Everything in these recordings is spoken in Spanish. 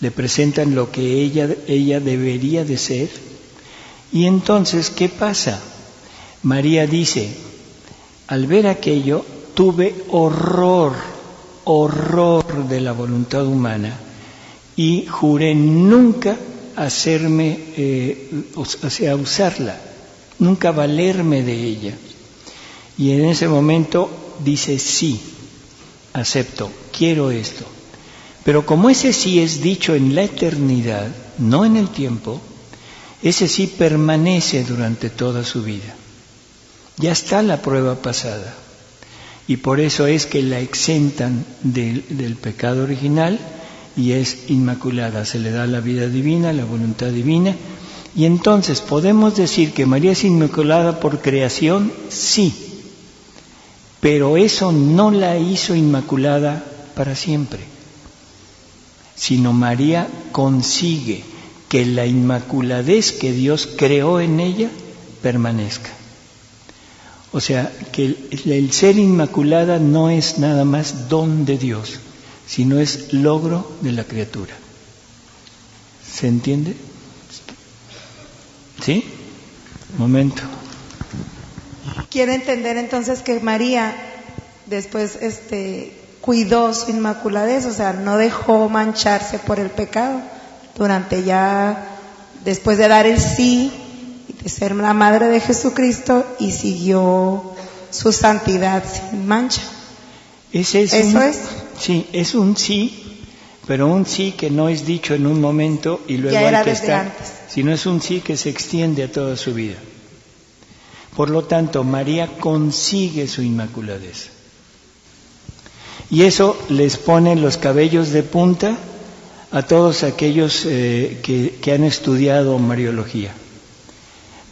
le presentan lo que ella debería de ser. Y entonces, ¿qué pasa? María dice, al ver aquello, tuve horror de la voluntad humana y juré nunca usarla, nunca valerme de ella. Y en ese momento dice, sí, acepto, quiero esto. Pero como ese sí es dicho en la eternidad, no en el tiempo, ese sí permanece durante toda su vida. Ya está la prueba pasada. Y por eso es que la exentan del pecado original y es inmaculada. Se le da la vida divina, la voluntad divina. Y entonces, ¿podemos decir que María es inmaculada por creación? Sí. Pero eso no la hizo inmaculada para siempre. Sino María consigue que la inmaculadez que Dios creó en ella permanezca. O sea, que el ser inmaculada no es nada más don de Dios, sino es logro de la criatura. ¿Se entiende? ¿Sí? Momento. Quiero entender entonces que María después cuidó su inmaculadez, o sea, no dejó mancharse por el pecado durante ya, después de dar el sí, de ser la madre de Jesucristo, y siguió su santidad sin mancha. ¿Eso es? Sí, es un sí, pero un sí que no es dicho en un momento y luego hay que estar, sino es un sí que se extiende a toda su vida. Por lo tanto, María consigue su inmaculadez. Y eso les pone los cabellos de punta a todos aquellos que han estudiado Mariología.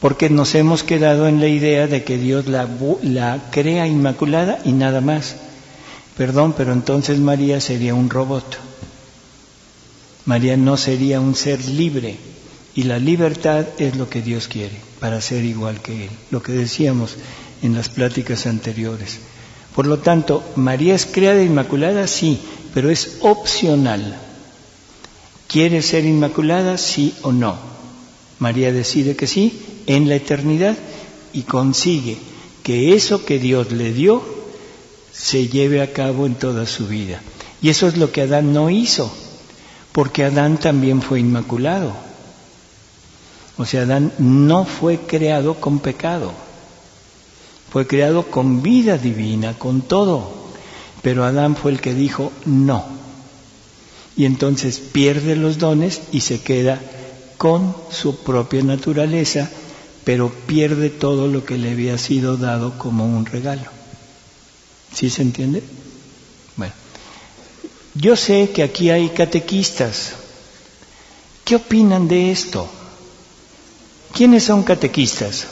Porque nos hemos quedado en la idea de que Dios la crea inmaculada y nada más. Perdón, pero entonces María sería un robot. María no sería un ser libre. Y la libertad es lo que Dios quiere, para ser igual que Él. Lo que decíamos en las pláticas anteriores. Por lo tanto, ¿María es creada inmaculada? Sí, pero es opcional. ¿Quiere ser inmaculada? Sí o no. María decide que sí en la eternidad y consigue que eso que Dios le dio se lleve a cabo en toda su vida. Y eso es lo que Adán no hizo, porque Adán también fue inmaculado. O sea, Adán no fue creado con pecado, fue creado con vida divina, con todo. Pero Adán fue el que dijo no. Y entonces pierde los dones y se queda con su propia naturaleza, pero pierde todo lo que le había sido dado como un regalo. ¿Sí se entiende? Bueno, yo sé que aquí hay catequistas. ¿Qué opinan de esto? ¿Quiénes son catequistas?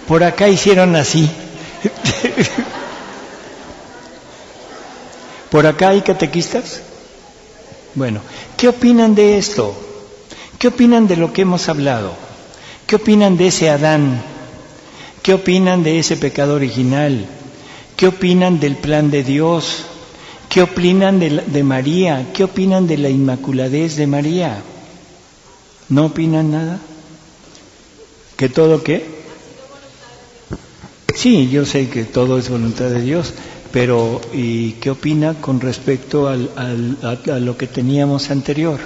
Por acá hicieron así. ¿Por acá hay catequistas? Bueno, ¿qué opinan de esto? ¿Qué opinan de lo que hemos hablado? ¿Qué opinan de ese Adán? ¿Qué opinan de ese pecado original? ¿Qué opinan del plan de Dios? ¿Qué opinan de María? ¿Qué opinan de la inmaculadez de María? ¿No opinan nada? ¿Que todo qué? Sí, yo sé que todo es voluntad de Dios, pero ¿y qué opina con respecto a lo que teníamos anterior?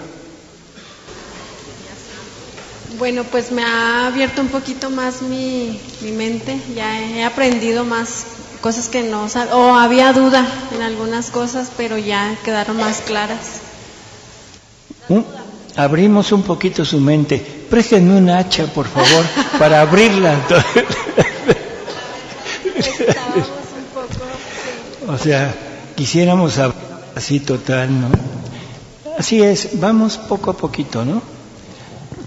Bueno, pues me ha abierto un poquito más mi mente, ya he aprendido más cosas que no sabía, o había duda en algunas cosas, pero ya quedaron más claras. Abrimos un poquito su mente. Préstenme un hacha, por favor, para abrirla. Un poco, sí. O sea, quisiéramos así total, ¿no? Así es, vamos poco a poquito, ¿no?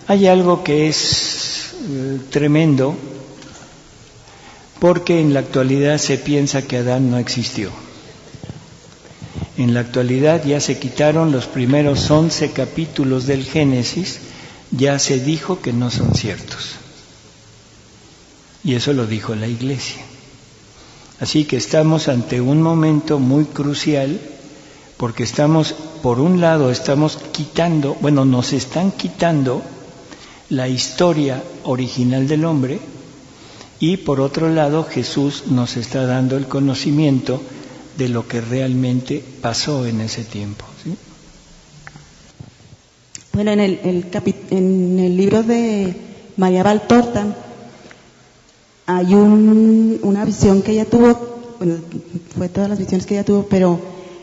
Hay algo que es tremendo, porque en la actualidad se piensa que Adán no existió. En la actualidad ya se quitaron los primeros 11 capítulos del Génesis, ya se dijo que no son ciertos. Y eso lo dijo la Iglesia. Así que estamos ante un momento muy crucial, porque estamos, por un lado, nos están quitando la historia original del hombre, y por otro lado Jesús nos está dando el conocimiento de lo que realmente pasó en ese tiempo, ¿sí? Bueno, en el libro de María Valtorta hay una visión que ella tuvo, bueno, fue todas las visiones que ella tuvo, pero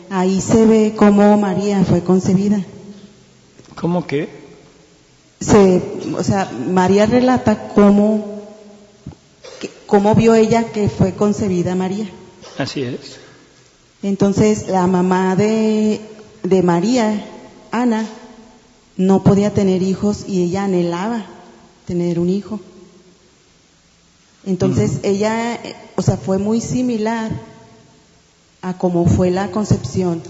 ahí se ve cómo María fue concebida. ¿Cómo qué? María relata cómo vio ella que fue concebida María. Así es. Entonces la mamá de María, Ana, no podía tener hijos y ella anhelaba tener un hijo. Entonces ella, fue muy similar a cómo fue la concepción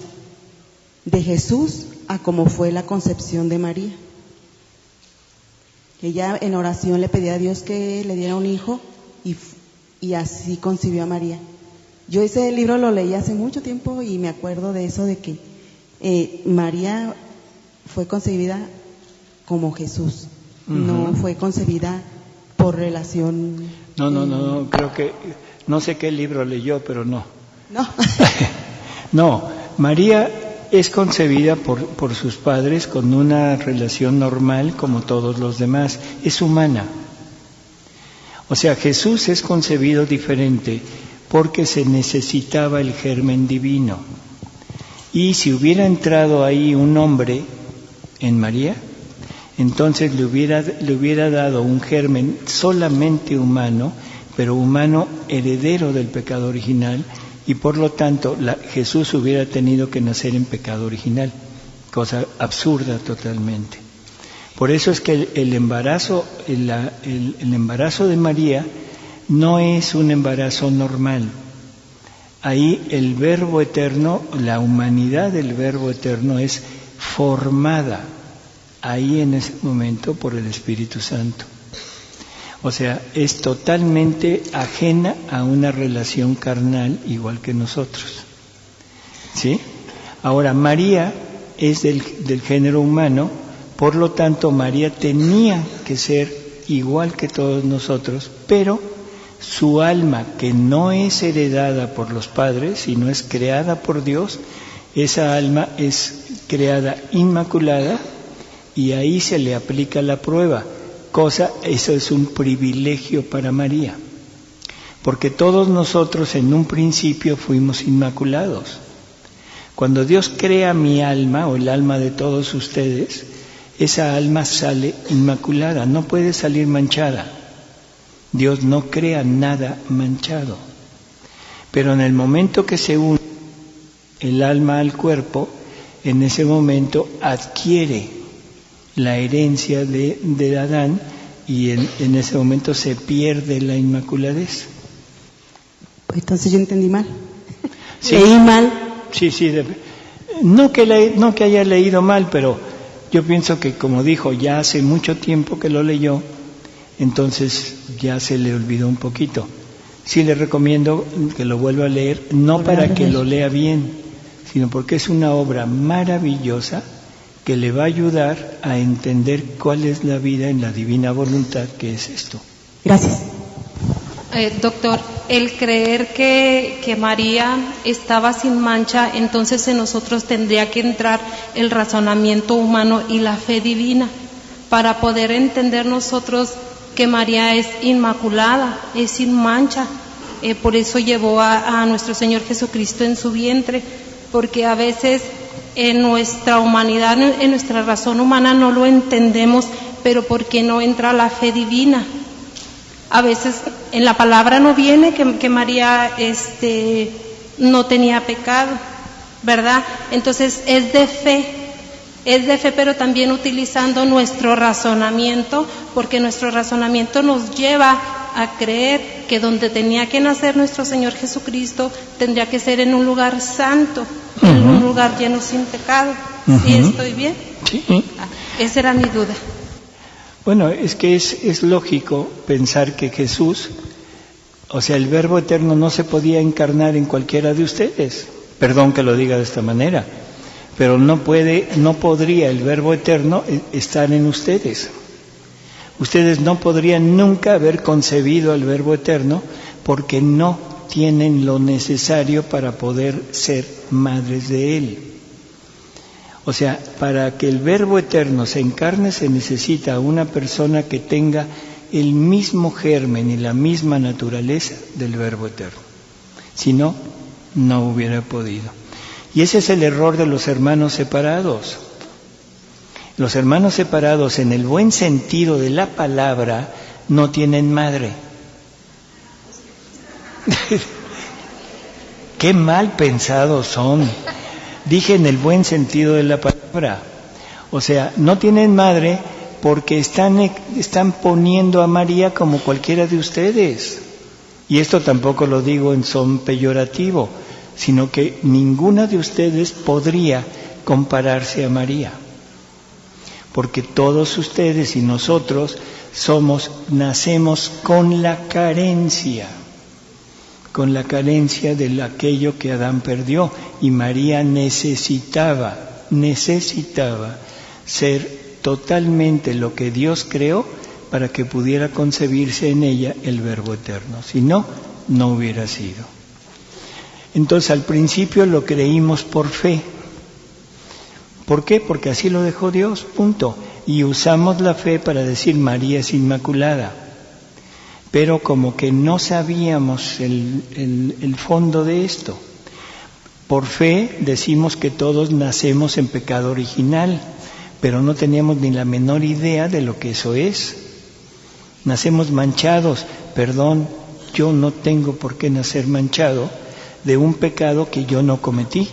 de Jesús, a cómo fue la concepción de María. Ella en oración le pedía a Dios que le diera un hijo y así concibió a María. Yo ese libro lo leí hace mucho tiempo y me acuerdo de eso, de que María fue concebida como Jesús, no fue concebida por relación. No, creo que, no sé qué libro leyó, pero no. No. No, María es concebida por sus padres con una relación normal como todos los demás, es humana. O sea, Jesús es concebido diferente porque se necesitaba el germen divino. Y si hubiera entrado ahí un hombre en María, entonces le hubiera dado un germen solamente humano, pero humano heredero del pecado original, y por lo tanto Jesús hubiera tenido que nacer en pecado original, cosa absurda totalmente. Por eso es que el embarazo de María no es un embarazo normal. Ahí el Verbo Eterno, la humanidad del Verbo Eterno es formada ahí en ese momento por el Espíritu Santo. O sea, es totalmente ajena a una relación carnal igual que nosotros. ¿Sí? Ahora, María es del género humano, por lo tanto, María tenía que ser igual que todos nosotros, pero su alma, que no es heredada por los padres, sino es creada por Dios, esa alma es creada inmaculada y ahí se le aplica la prueba. Eso es un privilegio para María, porque todos nosotros en un principio fuimos inmaculados. Cuando Dios crea mi alma o el alma de todos ustedes, esa alma sale inmaculada, no puede salir manchada. Dios no crea nada manchado. Pero en el momento que se une el alma al cuerpo, en ese momento adquiere la herencia de Adán y en ese momento se pierde la inmaculadez. Entonces yo entendí mal. Sí. Leí mal. Sí. No que haya leído mal, pero yo pienso que, como dijo, ya hace mucho tiempo que lo leyó, entonces ya se le olvidó un poquito. Sí le recomiendo que lo vuelva a leer, no para que lo lea bien, sino porque es una obra maravillosa que le va a ayudar a entender cuál es la vida en la divina voluntad, que es esto. Gracias. Doctor, el creer que María estaba sin mancha, entonces en nosotros tendría que entrar el razonamiento humano y la fe divina para poder entender nosotros que María es inmaculada, es sin mancha. Por eso llevó a nuestro Señor Jesucristo en su vientre, porque a veces en nuestra humanidad, en nuestra razón humana no lo entendemos, pero porque no entra la fe divina. A veces en la palabra no viene que María no tenía pecado, ¿verdad? Entonces es de fe, pero también utilizando nuestro razonamiento, porque nuestro razonamiento nos lleva a creer que donde tenía que nacer nuestro Señor Jesucristo tendría que ser en un lugar santo, en un lugar lleno sin pecado. ¿Sí estoy bien? Sí. Esa era mi duda. Bueno, es que es lógico pensar que Jesús, O sea, el Verbo eterno no se podía encarnar en cualquiera de ustedes. Perdón que lo diga de esta manera, pero no podría el Verbo eterno estar en ustedes. Ustedes no podrían nunca haber concebido al Verbo eterno porque no tienen lo necesario para poder ser madres de Él. O sea, para que el Verbo eterno se encarne se necesita una persona que tenga el mismo germen y la misma naturaleza del Verbo eterno. Si no, no hubiera podido. Y ese es el error de los hermanos separados. Los hermanos separados, en el buen sentido de la palabra, no tienen madre. Qué mal pensados son. Dije en el buen sentido de la palabra. O sea, no tienen madre porque están poniendo a María como cualquiera de ustedes. Y esto tampoco lo digo en son peyorativo, sino que ninguna de ustedes podría compararse a María. Porque todos ustedes y nosotros nacemos con la carencia de aquello que Adán perdió, y María necesitaba ser totalmente lo que Dios creó para que pudiera concebirse en ella el Verbo eterno. Si no, no hubiera sido. Entonces al principio lo creímos por fe. ¿Por qué? Porque así lo dejó Dios, punto. Y usamos la fe para decir María es inmaculada. Pero como que no sabíamos el fondo de esto. Por fe decimos que todos nacemos en pecado original, pero no teníamos ni la menor idea de lo que eso es. Nacemos manchados. Perdón, yo no tengo por qué nacer manchado de un pecado que yo no cometí.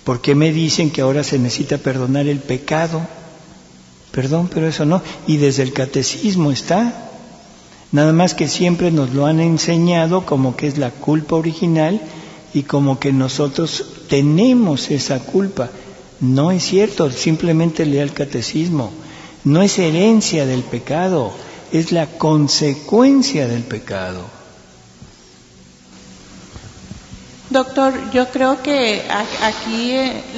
¿Por qué me dicen que ahora se necesita perdonar el pecado? Perdón, pero eso no. Y desde el catecismo está. Nada más que siempre nos lo han enseñado como que es la culpa original y como que nosotros tenemos esa culpa. No es cierto, simplemente lea el catecismo. No es herencia del pecado, es la consecuencia del pecado. Doctor, yo creo que aquí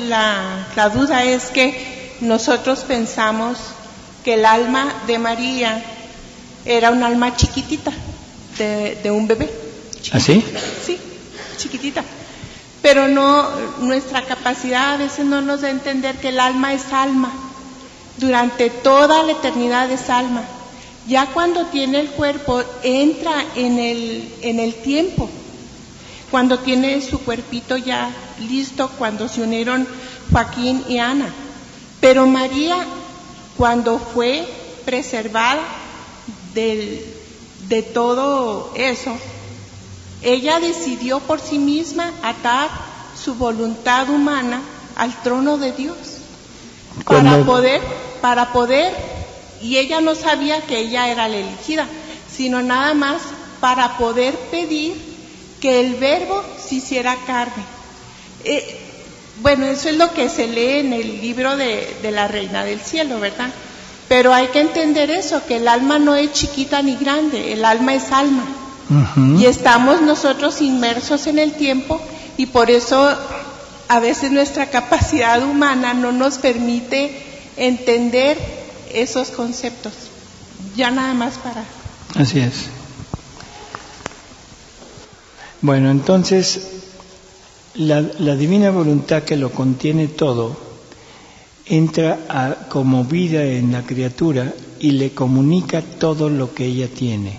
la duda es que nosotros pensamos que el alma de María era un alma chiquitita, de un bebé. ¿Ah, sí? Sí, chiquitita. Pero no, nuestra capacidad a veces no nos da a entender que el alma es alma. Durante toda la eternidad es alma. Ya cuando tiene el cuerpo, entra en el tiempo. Cuando tiene su cuerpito ya listo, cuando se unieron Joaquín y Ana. Pero María, cuando fue preservada de todo eso, ella decidió por sí misma atar su voluntad humana al trono de Dios para poder, y ella no sabía que ella era la elegida, sino nada más para poder pedir que el Verbo se hiciera carne. Bueno, eso es lo que se lee en el libro de la Reina del Cielo, ¿verdad? Pero hay que entender eso, que el alma no es chiquita ni grande, el alma es alma. Uh-huh. Y estamos nosotros inmersos en el tiempo, y por eso a veces nuestra capacidad humana no nos permite entender esos conceptos. Ya nada más para... Así es. Bueno, entonces la divina voluntad que lo contiene todo entra como vida en la criatura y le comunica todo lo que ella tiene.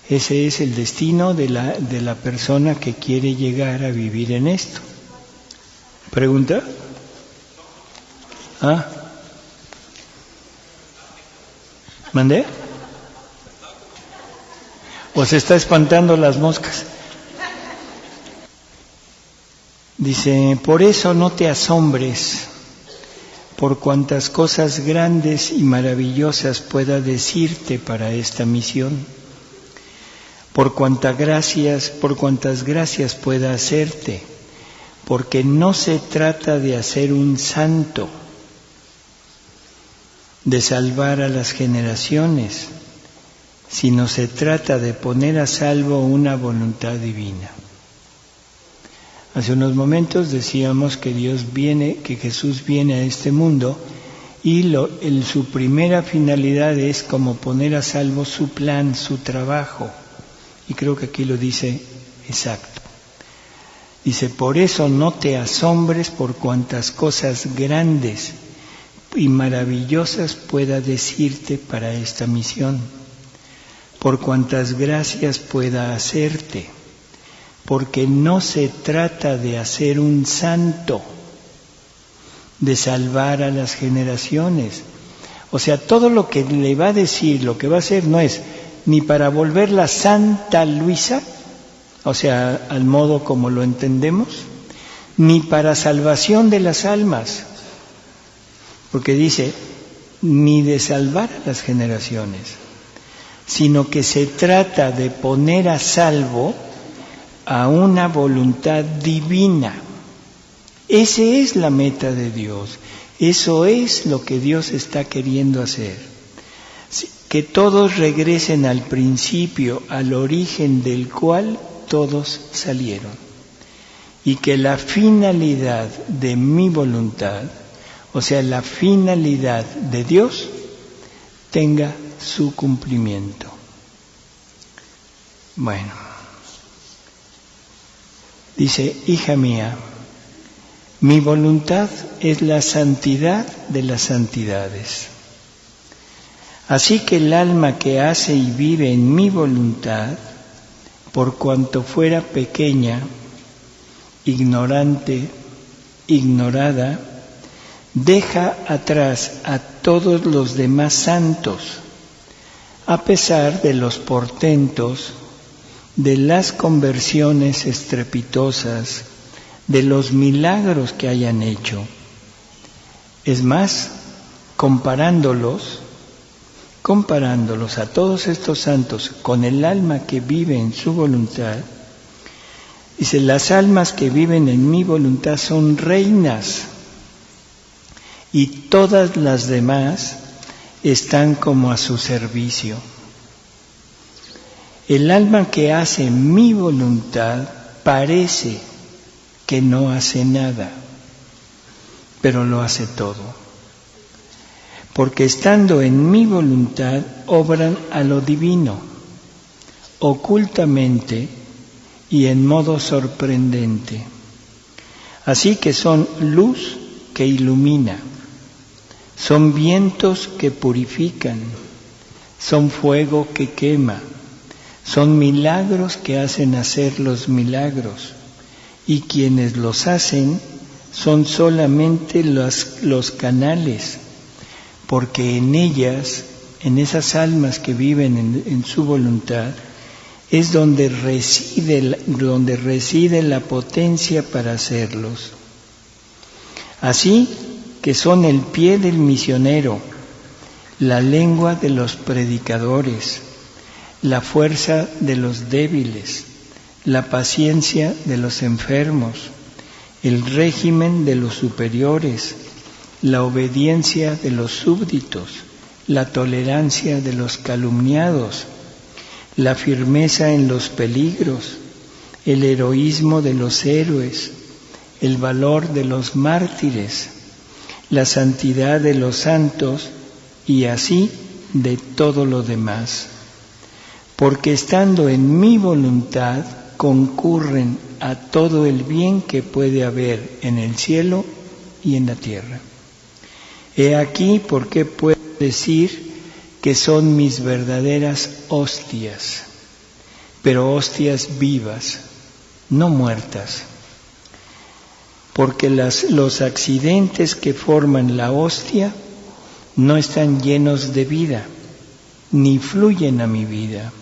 Ese es el destino de la persona que quiere llegar a vivir en esto. ¿Pregunta? ¿Ah? ¿Mandé? ¿O se está espantando las moscas? Dice, por eso no te asombres por cuantas cosas grandes y maravillosas pueda decirte para esta misión, por cuantas gracias pueda hacerte, porque no se trata de hacer un santo, de salvar a las generaciones, sino se trata de poner a salvo una voluntad divina. Hace unos momentos decíamos que que Jesús viene a este mundo y su primera finalidad es como poner a salvo su plan, su trabajo. Y creo que aquí lo dice exacto. Dice, por eso no te asombres por cuantas cosas grandes y maravillosas pueda decirte para esta misión, por cuantas gracias pueda hacerte, porque no se trata de hacer un santo, de salvar a las generaciones. O sea, todo lo que le va a decir, lo que va a hacer, no es ni para volverla Santa Luisa, o sea, al modo como lo entendemos, ni para salvación de las almas, porque dice, ni de salvar a las generaciones, sino que se trata de poner a salvo a una voluntad divina. Esa es la meta de Dios, eso es lo que Dios está queriendo hacer. Que todos regresen al principio, al origen del cual todos salieron. Y que la finalidad de mi voluntad, o sea, la finalidad de Dios, tenga su cumplimiento. Bueno, dice, hija mía, mi voluntad es la santidad de las santidades. Así que el alma que hace y vive en mi voluntad, por cuanto fuera pequeña, ignorante, ignorada, deja atrás a todos los demás santos, a pesar de los portentos, de las conversiones estrepitosas, de los milagros que hayan hecho. Es más, comparándolos a todos estos santos con el alma que vive en su voluntad, dice, las almas que viven en mi voluntad son reinas y todas las demás están como a su servicio. El alma que hace mi voluntad parece que no hace nada, pero lo hace todo. Porque estando en mi voluntad obran a lo divino, ocultamente y en modo sorprendente. Así que son luz que ilumina, son vientos que purifican, son fuego que quema, son milagros que hacen hacer los milagros, y quienes los hacen son solamente los canales, porque en ellas, en esas almas que viven en su voluntad, es donde reside la potencia para hacerlos. Así que son el pie del misionero, la lengua de los predicadores, la fuerza de los débiles, la paciencia de los enfermos, el régimen de los superiores, la obediencia de los súbditos, la tolerancia de los calumniados, la firmeza en los peligros, el heroísmo de los héroes, el valor de los mártires, la santidad de los santos y así de todo lo demás. Porque estando en mi voluntad concurren a todo el bien que puede haber en el cielo y en la tierra. He aquí por qué puedo decir que son mis verdaderas hostias, pero hostias vivas, no muertas. Porque los accidentes que forman la hostia no están llenos de vida, ni fluyen a mi vida.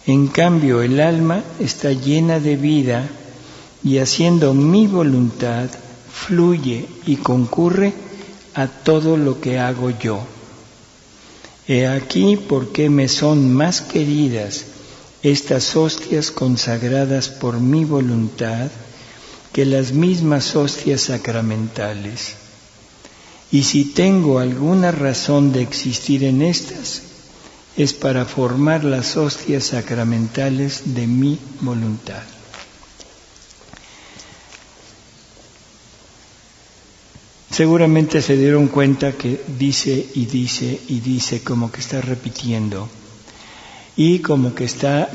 En cambio, el alma está llena de vida y haciendo mi voluntad fluye y concurre a todo lo que hago yo. He aquí por qué me son más queridas estas hostias consagradas por mi voluntad que las mismas hostias sacramentales. Y si tengo alguna razón de existir en estas, es para formar las hostias sacramentales de mi voluntad. Seguramente se dieron cuenta que dice y dice y dice, como que está repitiendo y como que está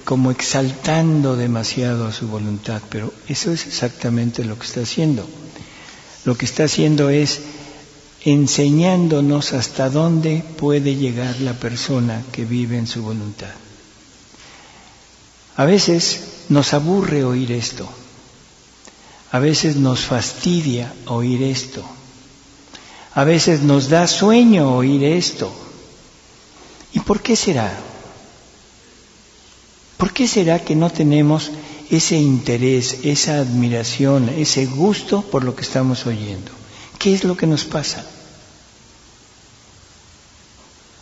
como exaltando demasiado a su voluntad, pero eso es exactamente lo que está haciendo. Lo que está haciendo es enseñándonos hasta dónde puede llegar la persona que vive en su voluntad. A veces nos aburre oír esto, a veces nos fastidia oír esto, a veces nos da sueño oír esto. ¿Y por qué será? ¿Por qué será que no tenemos ese interés, esa admiración, ese gusto por lo que estamos oyendo? ¿Qué es lo que nos pasa?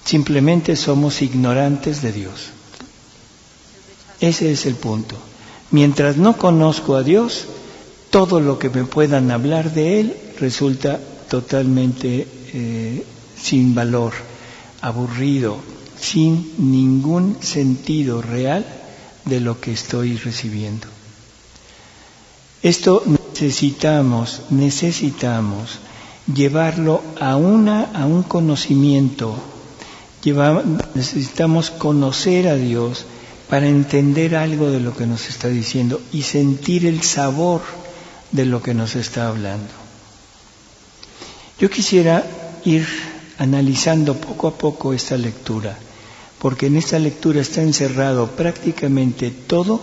Simplemente somos ignorantes de Dios. Ese es el punto. Mientras no conozco a Dios, todo lo que me puedan hablar de Él resulta totalmente sin valor, aburrido, sin ningún sentido real de lo que estoy recibiendo. Esto necesitamos llevarlo a un conocimiento. Necesitamos conocer a Dios para entender algo de lo que nos está diciendo y sentir el sabor de lo que nos está hablando. Yo quisiera ir analizando poco a poco esta lectura, porque en esta lectura está encerrado prácticamente todo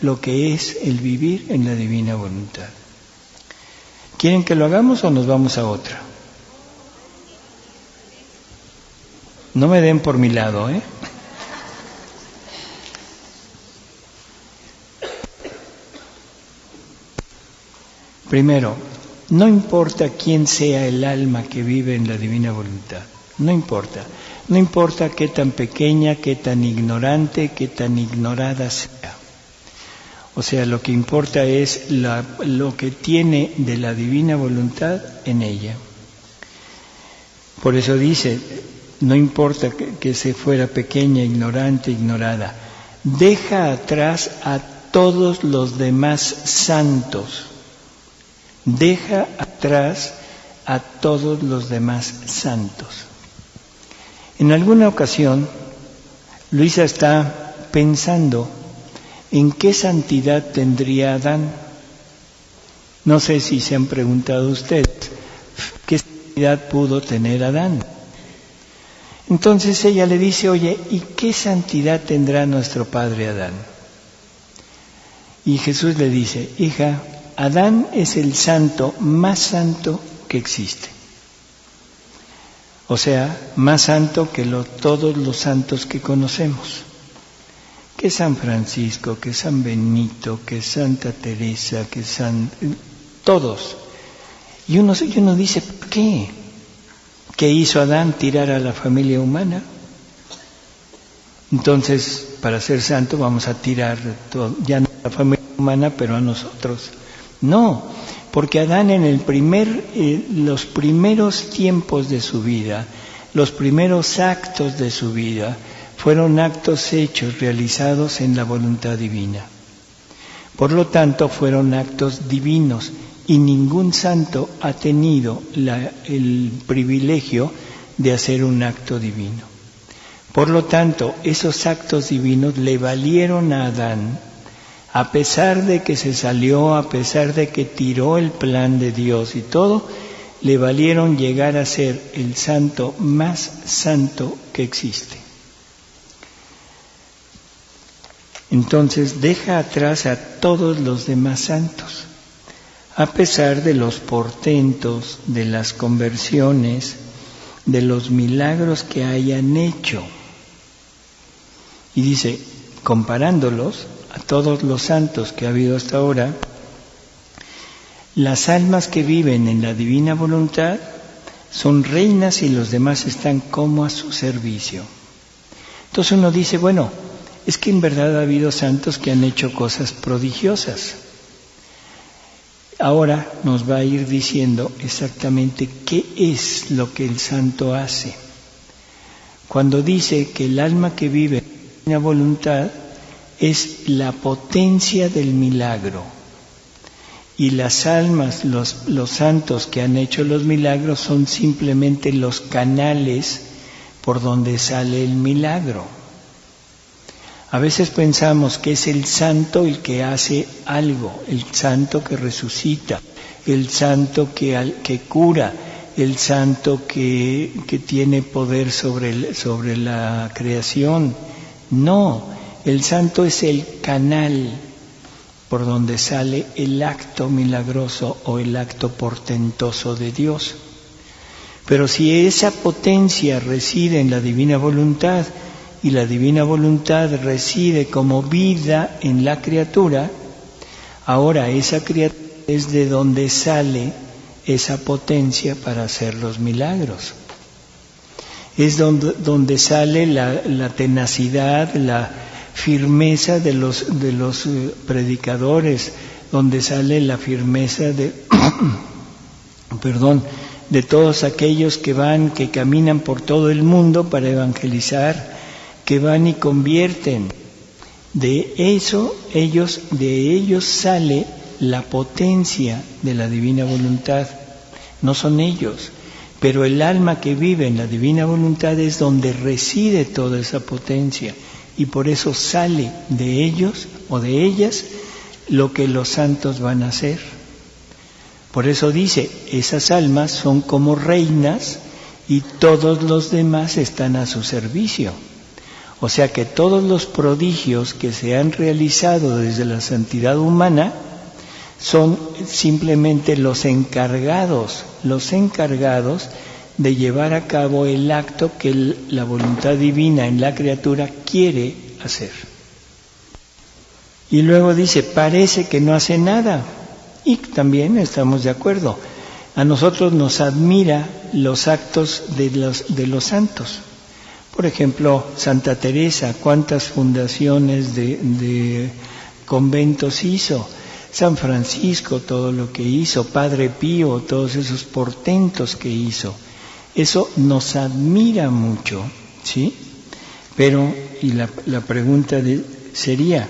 lo que es el vivir en la divina voluntad. ¿Quieren que lo hagamos o nos vamos a otra? No me den por mi lado, ¿eh? Primero, no importa quién sea el alma que vive en la divina voluntad, no importa. No importa qué tan pequeña, qué tan ignorante, qué tan ignorada sea. O sea, lo que importa es lo que tiene de la divina voluntad en ella. Por eso dice, no importa que se fuera pequeña, ignorante, ignorada, deja atrás a todos los demás santos. Deja atrás a todos los demás santos. En alguna ocasión, Luisa está pensando en qué santidad tendría Adán. No sé si se han preguntado ustedes, ¿qué santidad pudo tener Adán? Entonces ella le dice, oye, ¿y qué santidad tendrá nuestro padre Adán? Y Jesús le dice, hija, Adán es el santo más santo que existe. O sea, más santo que todos los santos que conocemos. Que San Francisco, que San Benito, que Santa Teresa, que todos. Y uno dice, ¿por qué? ¿Qué hizo Adán? Tirar a la familia humana. Entonces, para ser santo vamos a tirar todo, ya no a la familia humana, pero a nosotros. No, porque Adán en los primeros tiempos de su vida, los primeros actos de su vida, fueron actos hechos, realizados en la voluntad divina. Por lo tanto, fueron actos divinos y ningún santo ha tenido el privilegio de hacer un acto divino. Por lo tanto, esos actos divinos le valieron a Adán, a pesar de que se salió, a pesar de que tiró el plan de Dios y todo, le valieron llegar a ser el santo más santo que existe. Entonces deja atrás a todos los demás santos, a pesar de los portentos, de las conversiones, de los milagros que hayan hecho. Y dice, comparándolos a todos los santos que ha habido hasta ahora, las almas que viven en la divina voluntad son reinas y los demás están como a su servicio. Entonces uno dice, bueno, es que en verdad ha habido santos que han hecho cosas prodigiosas. Ahora nos va a ir diciendo exactamente qué es lo que el santo hace. cuando dice que el alma que vive en la voluntad es la potencia del milagro. Y las almas, los santos que han hecho los milagros son simplemente los canales por donde sale el milagro. A veces pensamos que es el santo el que hace algo, el santo que resucita, el santo que cura, el santo que tiene poder sobre la creación. No, el santo es el canal por donde sale el acto milagroso o el acto portentoso de Dios. Pero si esa potencia reside en la divina voluntad y la divina voluntad reside como vida en la criatura, ahora esa criatura es de donde sale esa potencia para hacer los milagros. Es donde sale la tenacidad, la firmeza de los predicadores, donde sale la firmeza de de todos aquellos que caminan por todo el mundo para evangelizar, que van y convierten. De ellos sale la potencia de la divina voluntad. No son ellos, pero el alma que vive en la divina voluntad es donde reside toda esa potencia, y por eso sale de ellos o de ellas lo que los santos van a hacer. Por eso dice, esas almas son como reinas y todos los demás están a su servicio. O sea que todos los prodigios que se han realizado desde la santidad humana son simplemente los encargados de llevar a cabo el acto que la voluntad divina en la criatura quiere hacer. Y luego dice, parece que no hace nada. Y también estamos de acuerdo. A nosotros nos admira los actos de los santos. Por ejemplo, Santa Teresa, cuántas fundaciones de conventos hizo. San Francisco, todo lo que hizo. Padre Pío, todos esos portentos que hizo. Eso nos admira mucho, ¿sí? Pero, y la pregunta sería,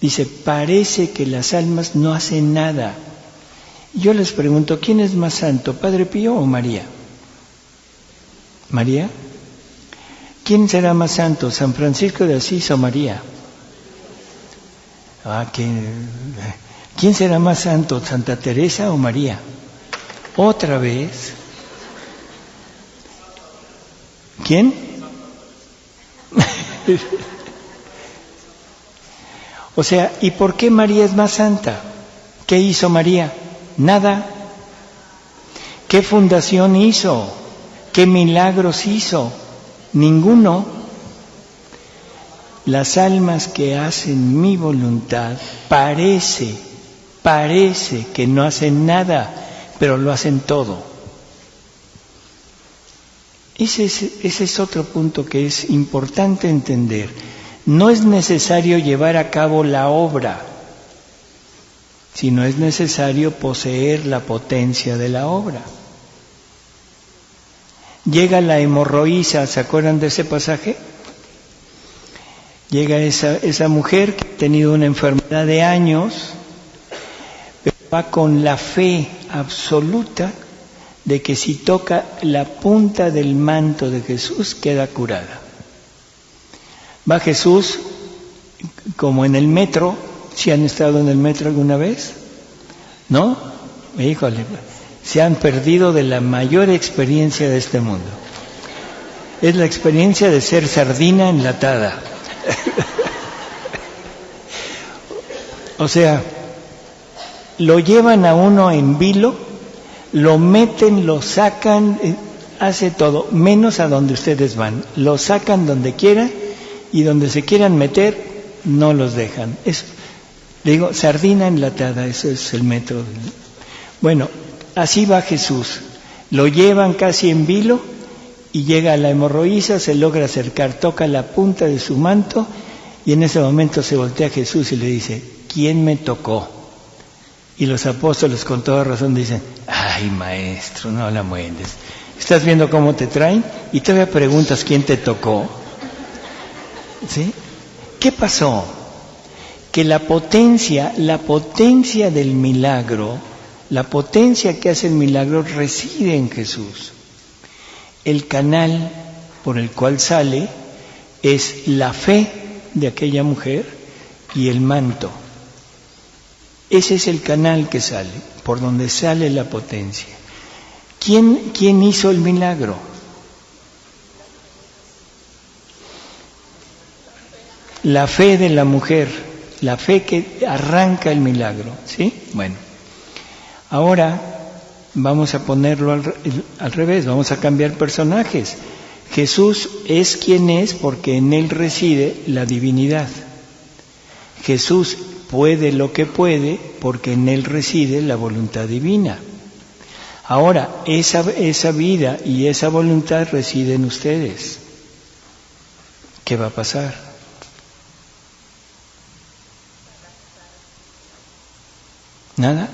dice, parece que las almas no hacen nada. Yo les pregunto, ¿quién es más santo, Padre Pío o María? ¿María? ¿Quién será más santo, San Francisco de Asís o María? ¿Quién será más santo, Santa Teresa o María? Otra vez. ¿Quién? O sea, ¿y por qué María es más santa? ¿Qué hizo María? Nada. ¿Qué fundación hizo? ¿Qué milagros hizo? Ninguno. Las almas que hacen mi voluntad parece que no hacen nada, pero lo hacen todo. Ese es otro punto que es importante entender. No es necesario llevar a cabo la obra, sino es necesario poseer la potencia de la obra. Llega la hemorroísa, ¿se acuerdan de ese pasaje? Llega esa mujer que ha tenido una enfermedad de años, pero va con la fe absoluta de que si toca la punta del manto de Jesús queda curada. Va Jesús como en el metro. ¿Si han estado en el metro alguna vez? ¿No? Híjole, se han perdido de la mayor experiencia de este mundo. Es la experiencia de ser sardina enlatada. O sea, lo llevan a uno en vilo, lo meten, lo sacan, hace todo, menos a donde ustedes van. Lo sacan donde quieran y donde se quieran meter, no los dejan. Digo, sardina enlatada, eso es el método. Bueno, así va Jesús. Lo llevan casi en vilo y llega a la hemorroísa, se logra acercar, toca la punta de su manto y en ese momento se voltea a Jesús y le dice, ¿quién me tocó? Y los apóstoles con toda razón dicen, ay maestro, no la mueles, Estás viendo cómo te traen y todavía preguntas quién te tocó. ¿Sí? ¿Qué pasó? Que la potencia del milagro, la potencia que hace el milagro reside en Jesús. El canal por el cual sale es la fe de aquella mujer y el manto. Ese es el canal que sale, por donde sale la potencia. ¿Quién hizo el milagro? La fe de la mujer, la fe que arranca el milagro, ¿sí? Bueno, ahora vamos a ponerlo al revés, vamos a cambiar personajes. Jesús es quien es porque en Él reside la divinidad. Jesús puede lo que puede porque en Él reside la voluntad divina. Ahora, esa vida y esa voluntad reside en ustedes. ¿Qué va a pasar? ¿Nada?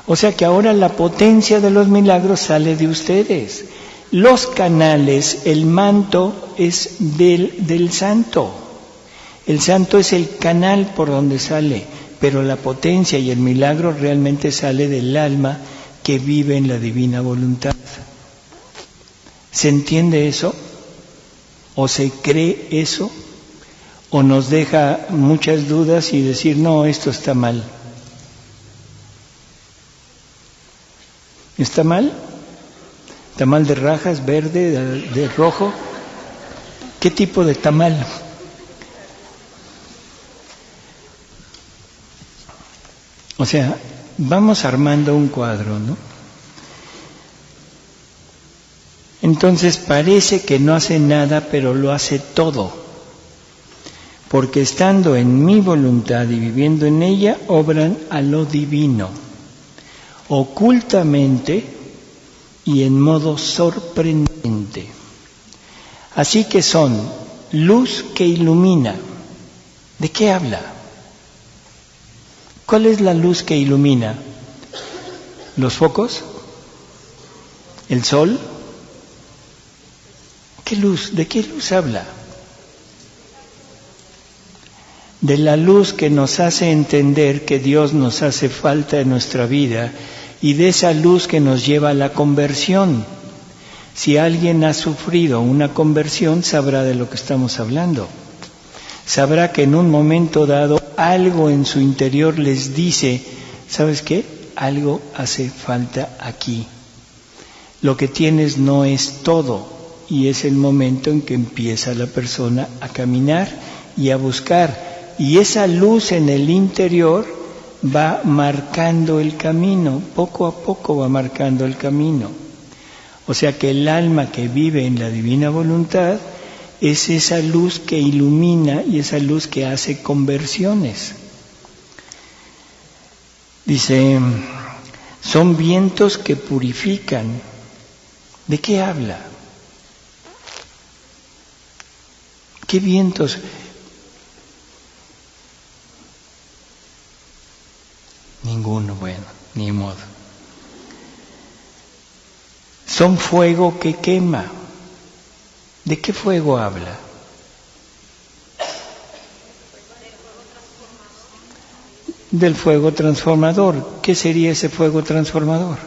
O sea que ahora la potencia de los milagros sale de ustedes. Los canales, el manto es del santo. El santo es el canal por donde sale, pero la potencia y el milagro realmente sale del alma que vive en la divina voluntad. ¿Se entiende eso? ¿O se cree eso? ¿O nos deja muchas dudas y decir, no, esto está mal? ¿Está mal? ¿Tamal de rajas, verde, de rojo? ¿Qué tipo de tamal? O sea, vamos armando un cuadro, ¿no? Entonces parece que no hace nada, pero lo hace todo. Porque estando en mi voluntad y viviendo en ella, obran a lo divino, ocultamente y en modo sorprendente. Así que son luz que ilumina. ¿De qué habla? ¿Cuál es la luz que ilumina? ¿Los focos? ¿El sol? ¿Qué luz? ¿De qué luz habla? De la luz que nos hace entender que Dios nos hace falta en nuestra vida y de esa luz que nos lleva a la conversión. Si alguien ha sufrido una conversión, sabrá de lo que estamos hablando. Sabrá que en un momento dado algo en su interior les dice, ¿sabes qué? Algo hace falta aquí. Lo que tienes no es todo y es el momento en que empieza la persona a caminar y a buscar. Y esa luz en el interior va marcando el camino, poco a poco va marcando el camino. O sea que el alma que vive en la divina voluntad es esa luz que ilumina y esa luz que hace conversiones. Dice, son vientos que purifican. ¿De qué habla? ¿Qué vientos? Ninguno, bueno, ni modo. Son fuego que quema. ¿De qué fuego habla? Del fuego transformador. ¿Qué sería ese fuego transformador?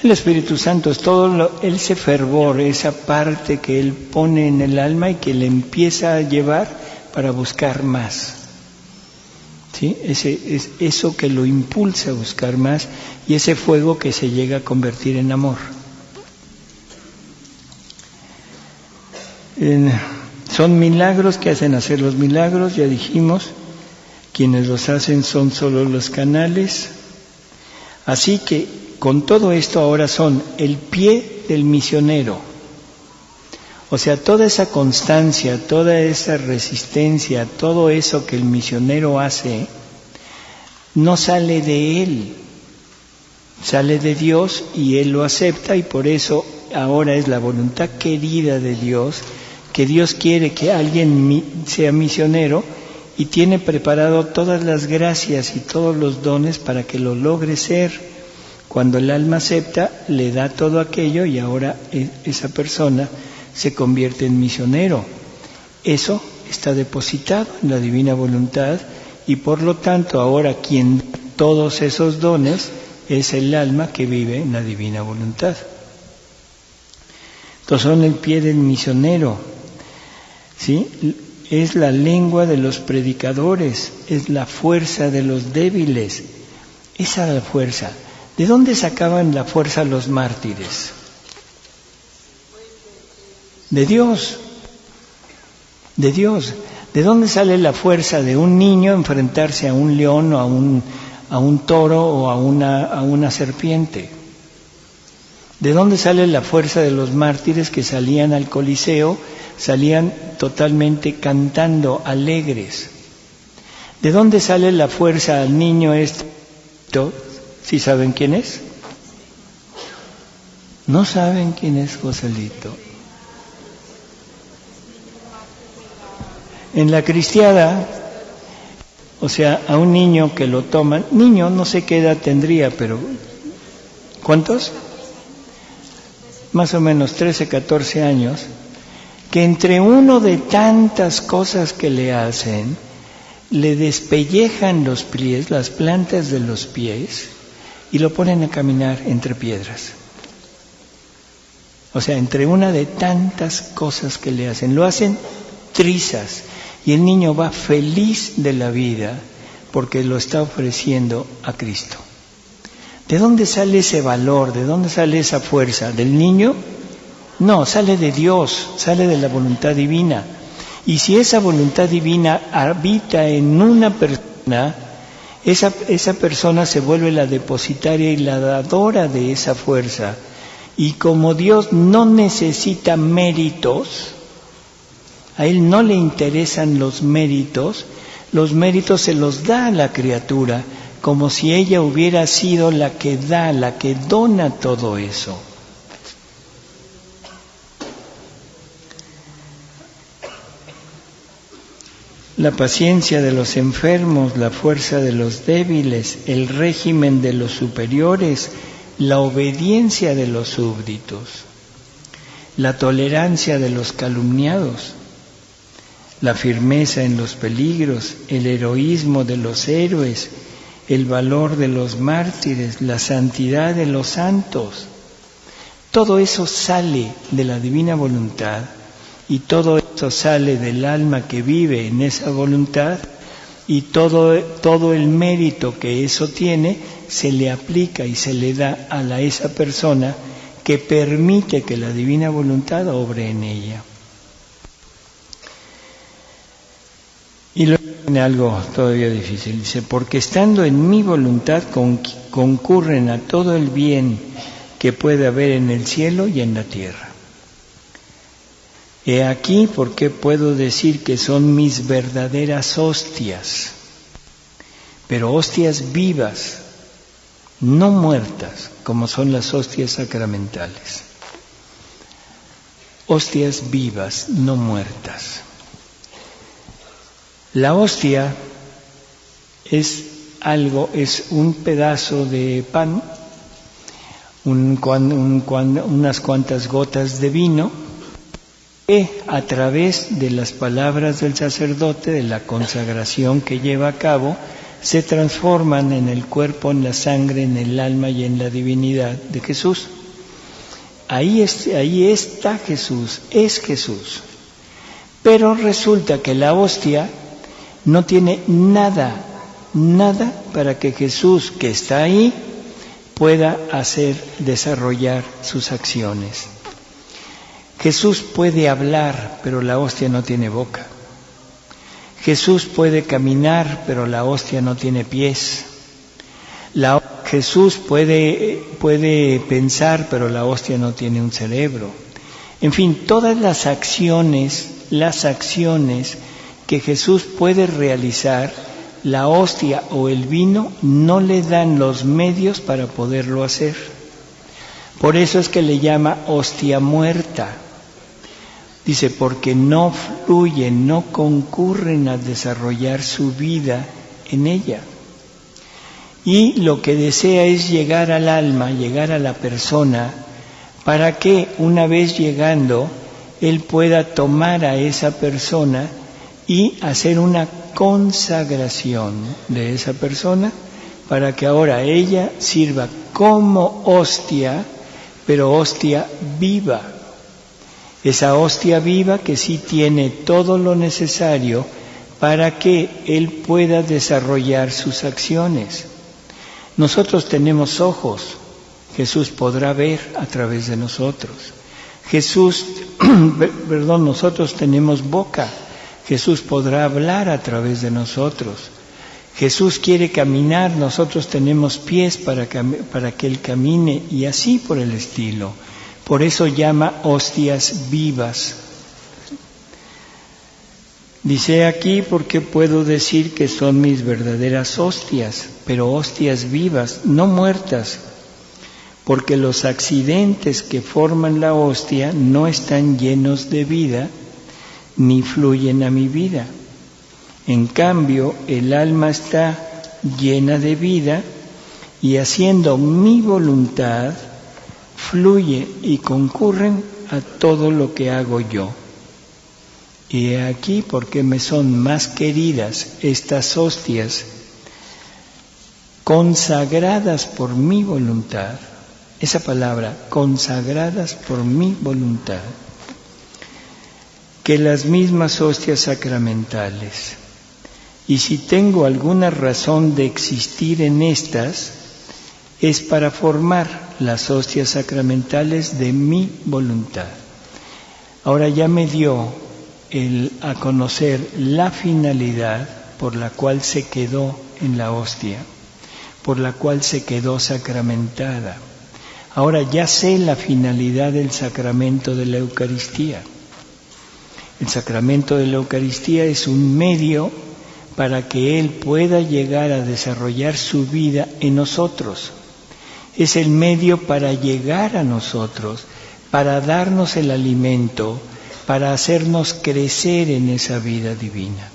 El Espíritu Santo es todo ese fervor, esa parte que Él pone en el alma y que le empieza a llevar para buscar más. ¿Sí? Es eso que lo impulsa a buscar más y ese fuego que se llega a convertir en amor. Son milagros que hacen hacer los milagros, ya dijimos, quienes los hacen son solo los canales. Así que con todo esto ahora son el pie del misionero. O sea, toda esa constancia, toda esa resistencia, todo eso que el misionero hace, no sale de él, sale de Dios y él lo acepta y por eso ahora es la voluntad querida de Dios, que Dios quiere que alguien sea misionero y tiene preparado todas las gracias y todos los dones para que lo logre ser. Cuando el alma acepta, le da todo aquello y ahora esa persona se convierte en misionero. Eso está depositado en la divina voluntad y por lo tanto ahora quien da todos esos dones es el alma que vive en la divina voluntad. Entonces son el pie del misionero, ¿sí? Es la lengua de los predicadores, es la fuerza de los débiles. Esa es la fuerza. ¿De dónde sacaban la fuerza los mártires? De Dios. De Dios. ¿De dónde sale la fuerza de un niño enfrentarse a un león o a un toro o a una serpiente? ¿De dónde sale la fuerza de los mártires que salían al Coliseo? Salían totalmente cantando, alegres. ¿De dónde sale la fuerza al niño ¿Sí saben quién es? No saben quién es Joselito. En la cristiada, o sea, a un niño que lo toman, niño no sé qué edad tendría, pero ¿cuántos? Más o menos 13, 14 años, que entre uno de tantas cosas que le hacen, le despellejan los pies, las plantas de los pies, y lo ponen a caminar entre piedras. O sea, entre una de tantas cosas que le hacen, lo hacen trizas, y el niño va feliz de la vida porque lo está ofreciendo a Cristo. ¿De dónde sale ese valor? ¿De dónde sale esa fuerza? ¿Del niño? No, sale de Dios, sale de la voluntad divina. Y si esa voluntad divina habita en una persona, esa persona se vuelve la depositaria y la dadora de esa fuerza. Y como Dios no necesita méritos, a Él no le interesan los méritos se los da a la criatura, como si ella hubiera sido la que da, la que dona todo eso. La paciencia de los enfermos, la fuerza de los débiles, el régimen de los superiores, la obediencia de los súbditos, la tolerancia de los calumniados, la firmeza en los peligros, el heroísmo de los héroes, el valor de los mártires, la santidad de los santos. Todo eso sale de la divina voluntad y todo eso sale del alma que vive en esa voluntad y todo el mérito que eso tiene se le aplica y se le da a esa persona que permite que la divina voluntad obre en ella. Y luego viene algo todavía difícil. Dice, porque estando en mi voluntad concurren a todo el bien que puede haber en el cielo y en la tierra. He aquí por qué puedo decir que son mis verdaderas hostias, pero hostias vivas, no muertas, como son las hostias sacramentales. Hostias vivas, no muertas. La hostia es un pedazo de pan, unas cuantas gotas de vino, que a través de las palabras del sacerdote, de la consagración que lleva a cabo, se transforman en el cuerpo, en la sangre, en el alma y en la divinidad de Jesús. Ahí está Jesús, es Jesús. Pero resulta que la hostia no tiene nada para que Jesús, que está ahí, pueda desarrollar sus acciones. Jesús puede hablar, pero la hostia no tiene boca. Jesús puede caminar, pero la hostia no tiene pies. Jesús puede pensar, pero la hostia no tiene un cerebro. En fin, todas las acciones que Jesús puede realizar, la hostia o el vino no le dan los medios para poderlo hacer. Por eso es que le llama hostia muerta. Dice, porque no fluyen, no concurren a desarrollar su vida en ella. Y lo que desea es llegar al alma, llegar a la persona, para que una vez llegando, él pueda tomar a esa persona y hacer una consagración de esa persona, para que ahora ella sirva como hostia, pero hostia viva. Esa hostia viva que sí tiene todo lo necesario para que él pueda desarrollar sus acciones. Nosotros tenemos ojos, Jesús podrá ver a través de nosotros. Nosotros tenemos boca, Jesús podrá hablar a través de nosotros. Jesús quiere caminar, nosotros tenemos pies para que Él camine y así por el estilo. Por eso llama hostias vivas. Dice aquí, porque puedo decir que son mis verdaderas hostias, pero hostias vivas, no muertas, porque los accidentes que forman la hostia no están llenos de vida, ni fluyen a mi vida. En cambio, el alma está llena de vida y haciendo mi voluntad, fluye y concurren a todo lo que hago yo. Y he aquí porque me son más queridas estas hostias consagradas por mi voluntad. Esa palabra, consagradas por mi voluntad, que las mismas hostias sacramentales. Y si tengo alguna razón de existir en estas, es para formar las hostias sacramentales de mi voluntad. Ahora ya me dio a conocer la finalidad por la cual se quedó en la hostia, por la cual se quedó sacramentada. Ahora ya sé la finalidad del sacramento de la Eucaristía. El sacramento de la Eucaristía es un medio para que Él pueda llegar a desarrollar su vida en nosotros. Es el medio para llegar a nosotros, para darnos el alimento, para hacernos crecer en esa vida divina.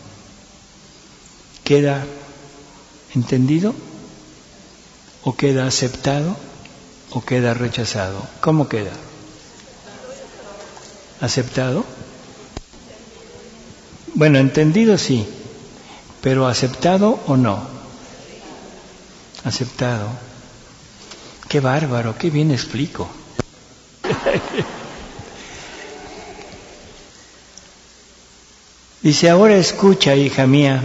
¿Queda entendido? ¿O queda aceptado? ¿O queda rechazado? ¿Cómo queda? ¿Aceptado? Bueno, entendido sí, pero ¿aceptado o no? Aceptado. ¡Qué bárbaro! ¡Qué bien explico! Dice, ahora escucha, hija mía,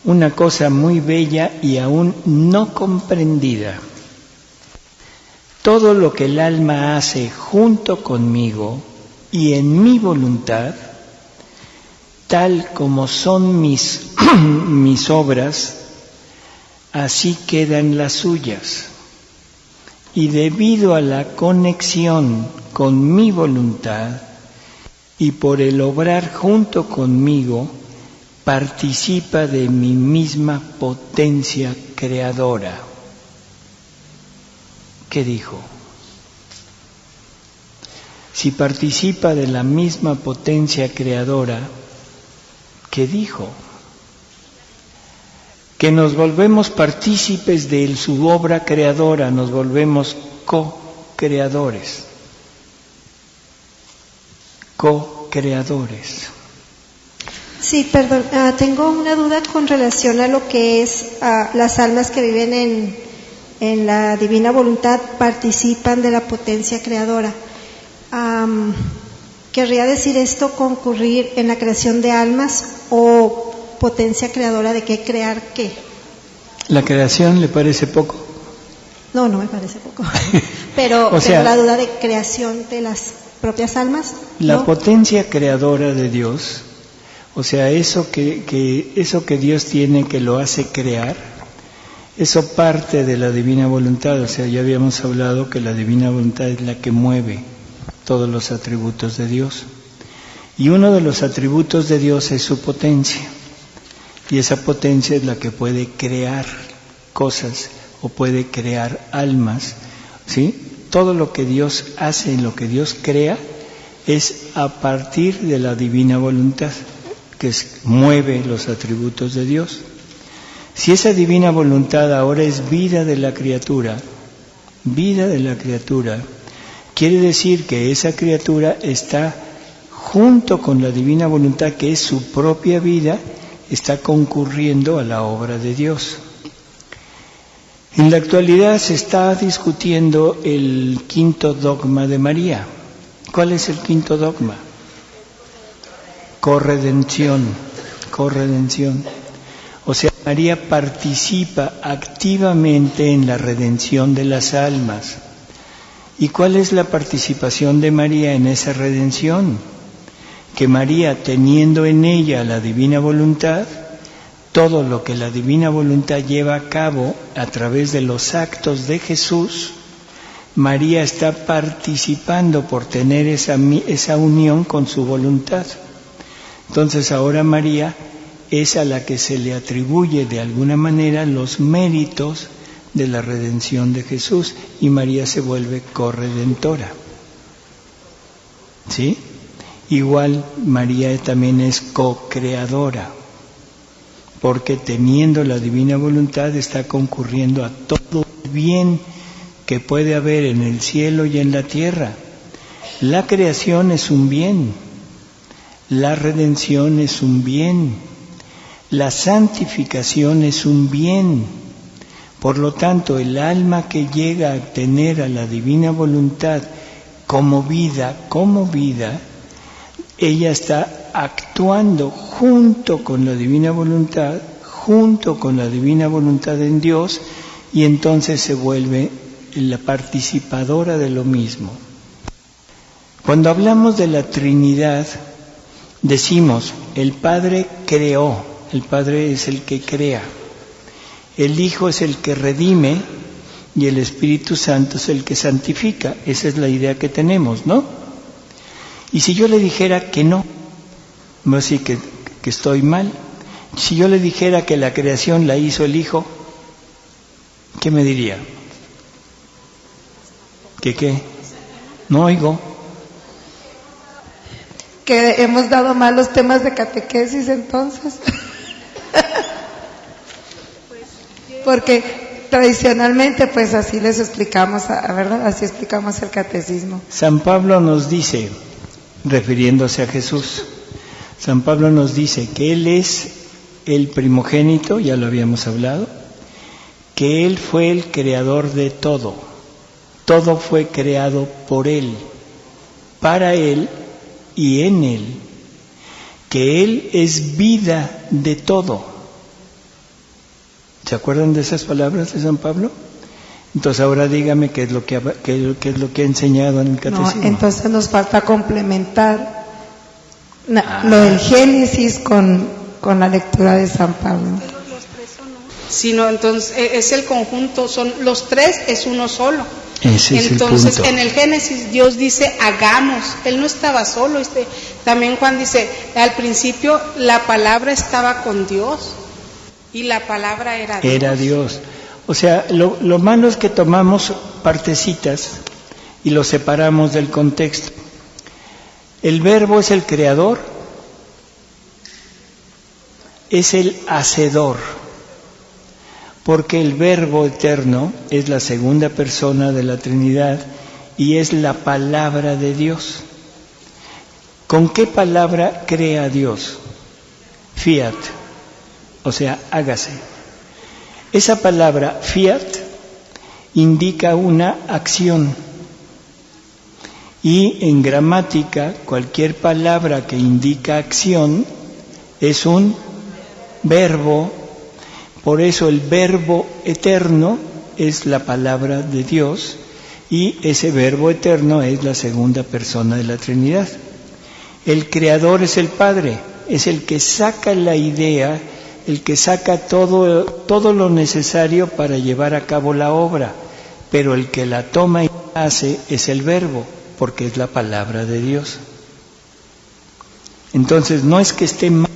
una cosa muy bella y aún no comprendida. Todo lo que el alma hace junto conmigo y en mi voluntad, tal como son mis obras, así quedan las suyas. Y debido a la conexión con mi voluntad y por el obrar junto conmigo, participa de mi misma potencia creadora. ¿Qué dijo? Si participa de la misma potencia creadora, ¿qué dijo? Que nos volvemos partícipes de su obra creadora, nos volvemos co-creadores. Co-creadores. Sí, perdón, tengo una duda con relación a lo que es las almas que viven en la divina voluntad, participan de la potencia creadora. ¿Querría decir esto concurrir en la creación de almas o potencia creadora de qué crear qué? ¿La creación le parece poco? No me parece poco. Pero tengo la duda de creación de las propias almas. La ¿no? Potencia creadora de Dios, o sea, eso que Dios tiene que lo hace crear, eso parte de la divina voluntad. O sea, ya habíamos hablado que la divina voluntad es la que mueve todos los atributos de Dios. Y uno de los atributos de Dios es su potencia. Y esa potencia es la que puede crear cosas o puede crear almas, ¿sí? Todo lo que Dios hace, lo que Dios crea, es a partir de la divina voluntad, que mueve los atributos de Dios. Si esa divina voluntad ahora es vida de la criatura, quiere decir que esa criatura está junto con la divina voluntad, que es su propia vida, está concurriendo a la obra de Dios. En la actualidad se está discutiendo el quinto dogma de María. ¿Cuál es el quinto dogma? Corredención. O sea, María participa activamente en la redención de las almas. ¿Y cuál es la participación de María en esa redención? Que María, teniendo en ella la divina voluntad, todo lo que la divina voluntad lleva a cabo a través de los actos de Jesús, María está participando por tener esa unión con su voluntad. Entonces ahora María es a la que se le atribuye de alguna manera los méritos de la redención de Jesús, y María se vuelve corredentora. ¿Sí? Igual María también es co-creadora, porque teniendo la divina voluntad está concurriendo a todo el bien que puede haber en el cielo y en la tierra. La creación es un bien, la redención es un bien, la santificación es un bien. Por lo tanto, el alma que llega a tener a la divina voluntad como vida, ella está actuando junto con la divina voluntad en Dios, y entonces se vuelve la participadora de lo mismo. Cuando hablamos de la Trinidad, decimos, el Padre creó, el Padre es el que crea, el Hijo es el que redime y el Espíritu Santo es el que santifica. Esa es la idea que tenemos, ¿no? Y si yo le dijera que no, me va a decir que estoy mal. Si yo le dijera que la creación la hizo el Hijo, ¿qué me diría? ¿Que qué? No oigo. Que hemos dado mal los temas de catequesis entonces. Porque tradicionalmente pues así les explicamos, ¿verdad? Así explicamos el catecismo. San Pablo nos dice, refiriéndose a Jesús, San Pablo nos dice que Él es el primogénito, ya lo habíamos hablado, que Él fue el creador de todo. Todo fue creado por Él, para Él y en Él. Que Él es vida de todo. ¿Se acuerdan de esas palabras de San Pablo? Entonces ahora dígame qué es lo que ha enseñado en el catecismo. No, entonces nos falta complementar lo del Génesis con la lectura de San Pablo. Sino entonces es el conjunto, son los tres, es uno solo. Ese es entonces el punto. En el Génesis Dios dice hagamos, Él no estaba solo. También Juan dice, al principio la palabra estaba con Dios y la palabra era Dios. Era Dios. O sea, lo malo es que tomamos partecitas y lo separamos del contexto. El verbo es el creador, es el hacedor, porque el verbo eterno es la segunda persona de la Trinidad y es la palabra de Dios. ¿Con qué palabra crea Dios? Fiat, o sea, hágase. Esa palabra fiat indica una acción. Y en gramática, cualquier palabra que indica acción es un verbo. Por eso el verbo eterno es la palabra de Dios, y ese verbo eterno es la segunda persona de la Trinidad. El creador es el Padre, es el que saca la idea, el que saca todo lo necesario para llevar a cabo la obra, pero el que la toma y hace es el verbo, porque es la palabra de Dios. Entonces no es que esté mal,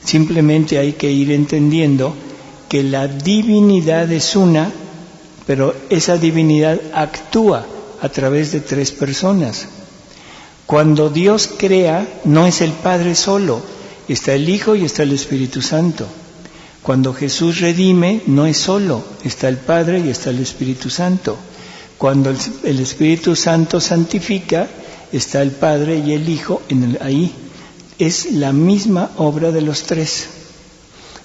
simplemente hay que ir entendiendo que la divinidad es una, pero esa divinidad actúa a través de tres personas. Cuando Dios crea, no es el Padre solo, está el Hijo y está el Espíritu Santo. Cuando Jesús redime, no es solo, está el Padre y está el Espíritu Santo. Cuando el Espíritu Santo santifica, está el Padre y el Hijo ahí. Es la misma obra de los tres.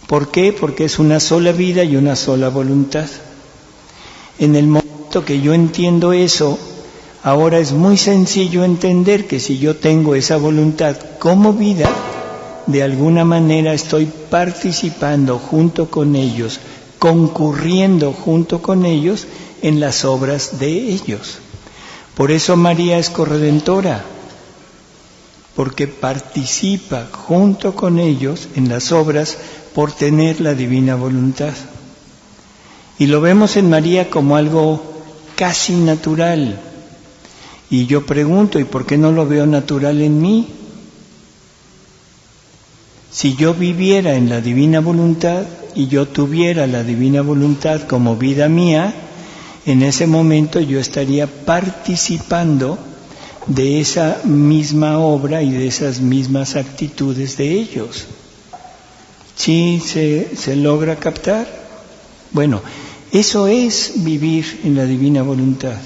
¿Por qué? Porque es una sola vida y una sola voluntad. En el momento que yo entiendo eso, ahora es muy sencillo entender que si yo tengo esa voluntad como vida, de alguna manera estoy participando junto con ellos, concurriendo junto con ellos en las obras de ellos. Por eso María es corredentora, porque participa junto con ellos en las obras por tener la divina voluntad. Y lo vemos en María como algo casi natural. Y yo pregunto, ¿y por qué no lo veo natural en mí? Si yo viviera en la divina voluntad y yo tuviera la divina voluntad como vida mía, en ese momento yo estaría participando de esa misma obra y de esas mismas actitudes de ellos. ¿Sí se logra captar? Bueno, eso es vivir en la divina voluntad.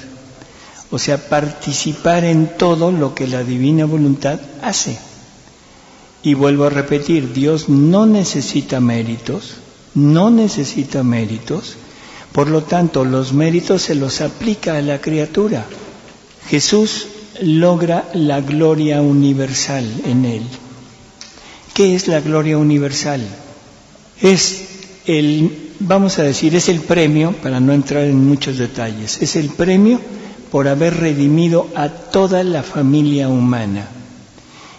O sea, participar en todo lo que la divina voluntad hace. Y vuelvo a repetir, Dios no necesita méritos, por lo tanto los méritos se los aplica a la criatura. Jesús logra la gloria universal en él. ¿Qué es la gloria universal? Es vamos a decir, es el premio, para no entrar en muchos detalles, es el premio por haber redimido a toda la familia humana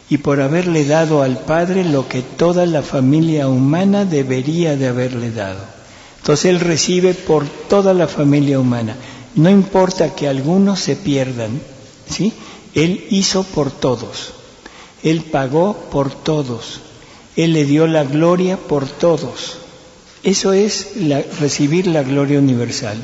y por haberle dado al Padre lo que toda la familia humana debería de haberle dado. Entonces Él recibe por toda la familia humana. No importa que algunos se pierdan, ¿sí? Él hizo por todos. Él pagó por todos. Él le dio la gloria por todos. Eso es recibir la gloria universal.